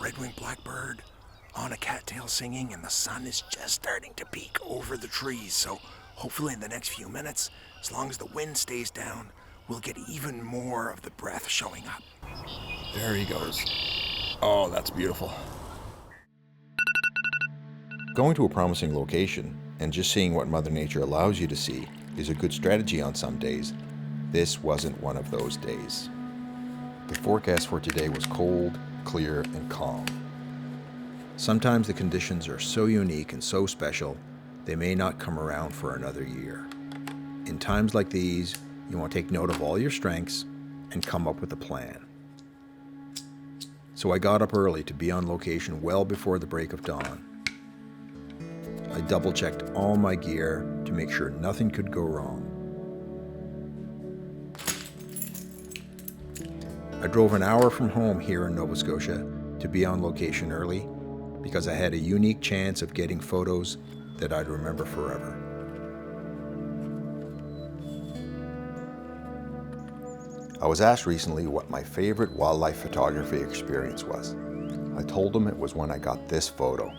red-winged blackbird on a cattail singing, and the sun is just starting to peek over the trees. So hopefully in the next few minutes, as long as the wind stays down, we'll get even more of the breath showing up. There he goes. Oh, that's beautiful. Going to a promising location and just seeing what Mother Nature allows you to see is a good strategy on some days. This wasn't one of those days. The forecast for today was cold, clear, and calm. Sometimes the conditions are so unique and so special, they may not come around for another year. In times like these, you want to take note of all your strengths and come up with a plan. So I got up early to be on location well before the break of dawn. I double-checked all my gear to make sure nothing could go wrong. I drove an hour from home here in Nova Scotia to be on location early because I had a unique chance of getting photos that I'd remember forever. I was asked recently what my favorite wildlife photography experience was. I told them it was when I got this photo.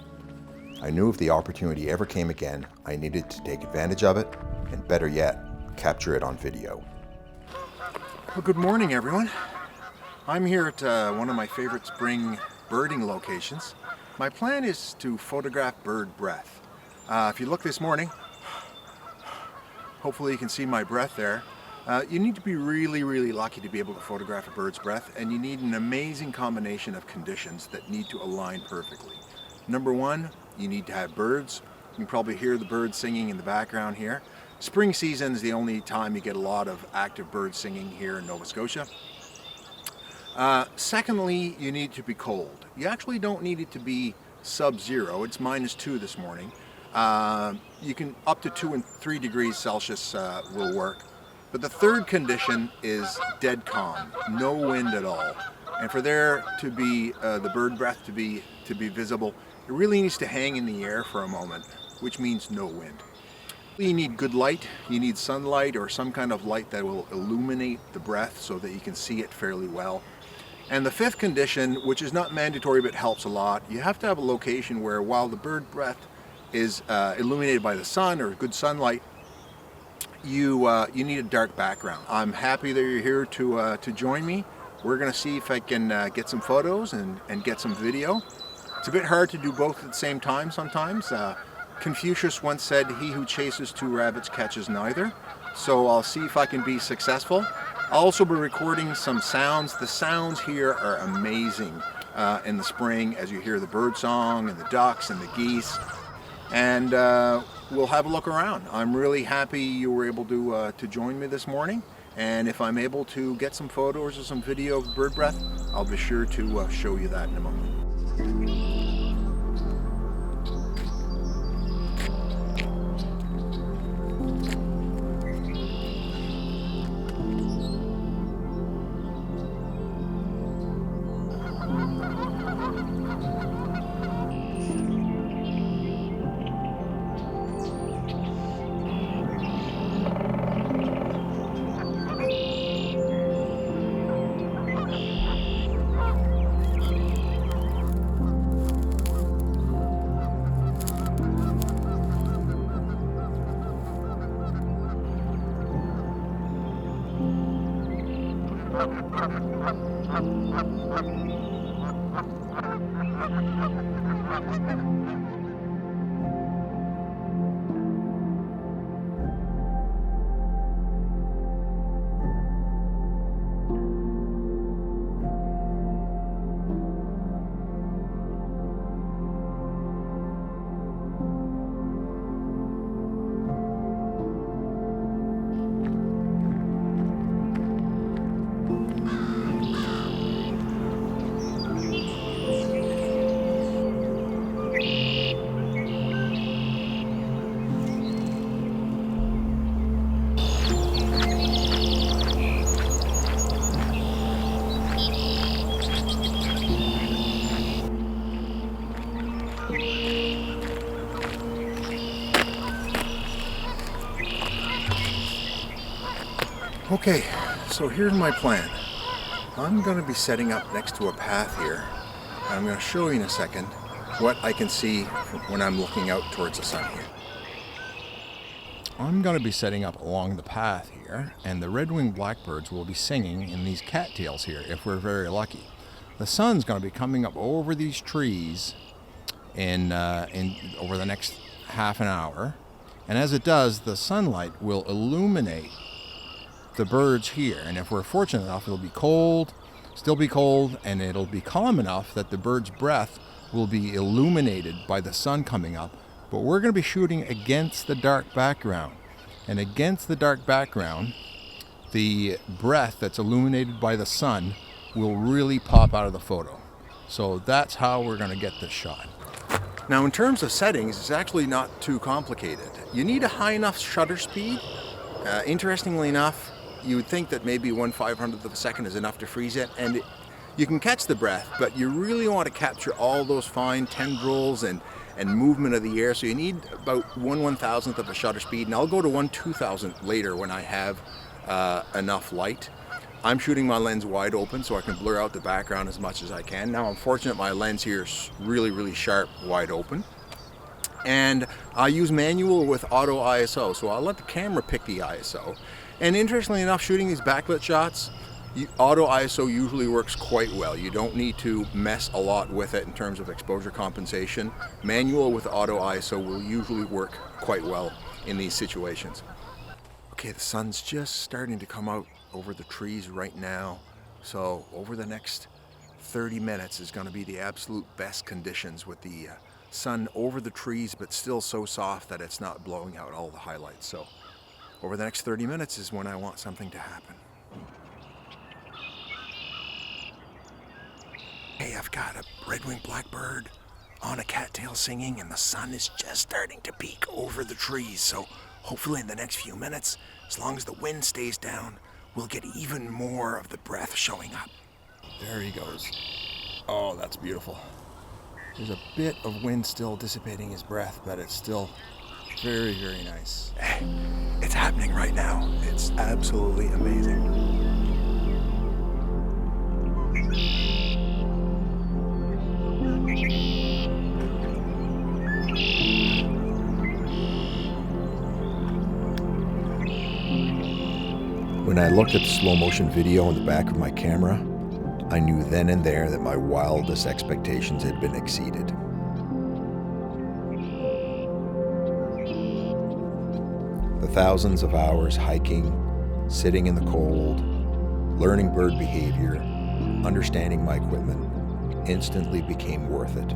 I knew if the opportunity ever came again, I needed to take advantage of it, and better yet, capture it on video. Well, good morning, everyone. I'm here at one of my favorite spring birding locations. My plan is to photograph bird breath. If you look this morning, hopefully you can see my breath there. You need to be really lucky to be able to photograph a bird's breath, and you need an amazing combination of conditions that need to align perfectly. Number one, you need to have birds. You can probably hear the birds singing in the background here. Spring season is the only time you get a lot of active birds singing here in Nova Scotia. Secondly, you need to be cold. You actually don't need it to be sub-zero. It's -2 this morning. You can up to 2 and 3 degrees Celsius will work. But the third condition is dead calm, no wind at all. And for there to be the bird breath to be visible, it really needs to hang in the air for a moment, which means no wind. You need good light. You need sunlight or some kind of light that will illuminate the breath so that you can see it fairly well. And the fifth condition, which is not mandatory but helps a lot, you have to have a location where while the bird breath is illuminated by the sun or good sunlight, you need a dark background. I'm happy that you're here to join me. We're going to see if I can get some photos and get some video. It's a bit hard to do both at the same time sometimes. Confucius once said, "He who chases 2 rabbits catches neither." So I'll see if I can be successful. I'll also be recording some sounds. The sounds here are amazing in the spring as you hear the bird song and the ducks and the geese. And we'll have a look around. I'm really happy you were able to join me this morning. And if I'm able to get some photos or some video of bird breath, I'll be sure to show you that in a moment. Okay, so here's my plan. I'm going to be setting up next to a path here. I'm going to show you in a second what I can see when I'm looking out towards the sun here. I'm going to be setting up along the path here, and the red-winged blackbirds will be singing in these cattails here if we're very lucky. The sun's going to be coming up over these trees in over the next half an hour, and as it does, the sunlight will illuminate the birds here, and if we're fortunate enough, it'll be cold, still be cold, and it'll be calm enough that the bird's breath will be illuminated by the sun coming up. But we're going to be shooting against the dark background, and against the dark background, the breath that's illuminated by the sun will really pop out of the photo. So that's how we're going to get this shot. Now, in terms of settings, it's actually not too complicated. You need a high enough shutter speed. Interestingly enough, you would think that maybe 1/500th of a second is enough to freeze it, and you can catch the breath, but you really want to capture all those fine tendrils and movement of the air, so you need about 1/1000th of a shutter speed, and I'll go to 1/2000th later when I have enough light. I'm shooting my lens wide open so I can blur out the background as much as I can. Now I'm fortunate my lens here is really sharp, wide open. And I use manual with auto ISO, so I'll let the camera pick the ISO. And interestingly enough, shooting these backlit shots, auto ISO usually works quite well. You don't need to mess a lot with it in terms of exposure compensation. Manual with auto ISO will usually work quite well in these situations. Okay, the sun's just starting to come out over the trees right now. So over the next 30 minutes is going to be the absolute best conditions with the sun over the trees, but still so soft that it's not blowing out all the highlights. So over the next 30 minutes is when I want something to happen. Hey, I've got a red-winged blackbird on a cattail singing, and the sun is just starting to peek over the trees. So hopefully in the next few minutes, as long as the wind stays down, we'll get even more of the breath showing up. There he goes. Oh, that's beautiful. There's a bit of wind still dissipating his breath, but it's still very nice. It's happening right now. It's absolutely amazing. When I looked at the slow motion video on the back of my camera, I knew then and there that my wildest expectations had been exceeded. The thousands of hours hiking, sitting in the cold, learning bird behavior, understanding my equipment, instantly became worth it.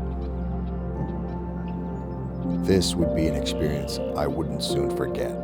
This would be an experience I wouldn't soon forget.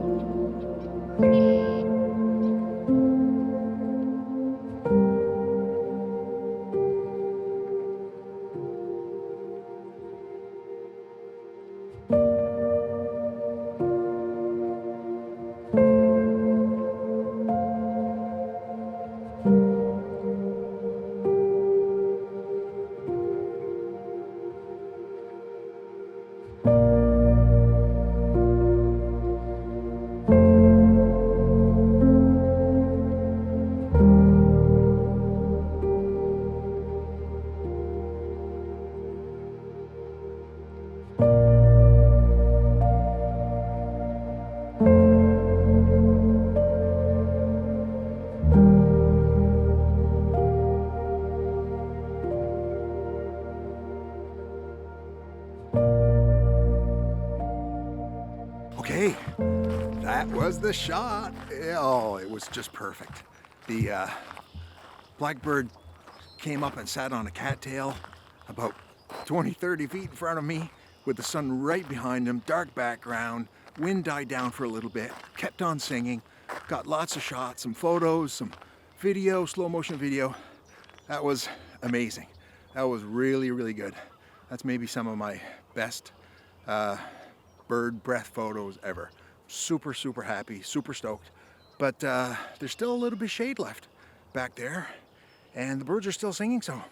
Okay, that was the shot. Oh, it was just perfect. The blackbird came up and sat on a cattail about 20-30 feet in front of me with the sun right behind him, dark background, wind died down for a little bit, kept on singing, got lots of shots, some photos, some video, slow motion video. That was amazing. That was really good. That's maybe some of my best bird breath photos ever. Super happy, super stoked. But there's still a little bit of shade left back there, and the birds are still singing, so I'm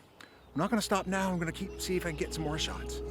not gonna stop now. I'm gonna see if I can get some more shots.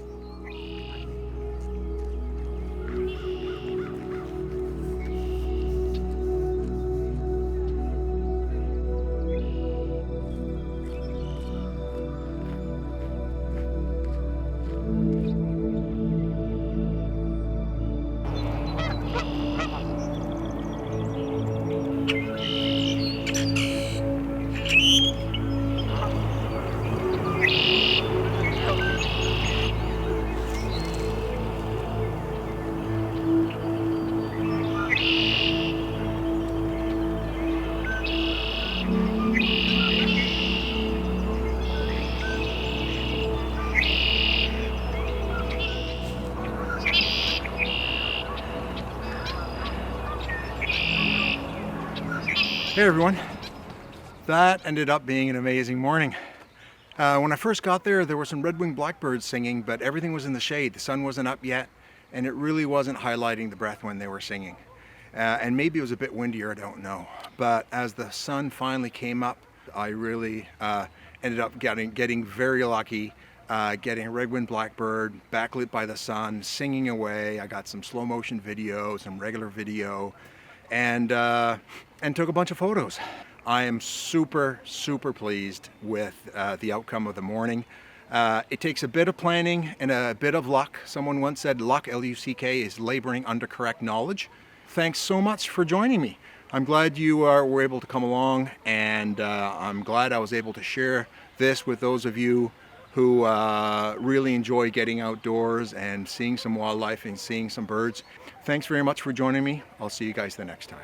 Hey everyone, that ended up being an amazing morning. When I first got there, there were some red-winged blackbirds singing, but everything was in the shade. The sun wasn't up yet, and it really wasn't highlighting the breath when they were singing. And maybe it was a bit windier, I don't know. But as the sun finally came up, I really ended up getting very lucky, getting a red-winged blackbird backlit by the sun, singing away. I got some slow motion video, some regular video, and took a bunch of photos. I am super pleased with the outcome of the morning. It takes a bit of planning and a bit of luck. Someone once said luck, L-U-C-K, is laboring under correct knowledge. Thanks so much for joining me. I'm glad you were able to come along, and I'm glad I was able to share this with those of you who really enjoy getting outdoors and seeing some wildlife and seeing some birds. Thanks very much for joining me. I'll see you guys the next time.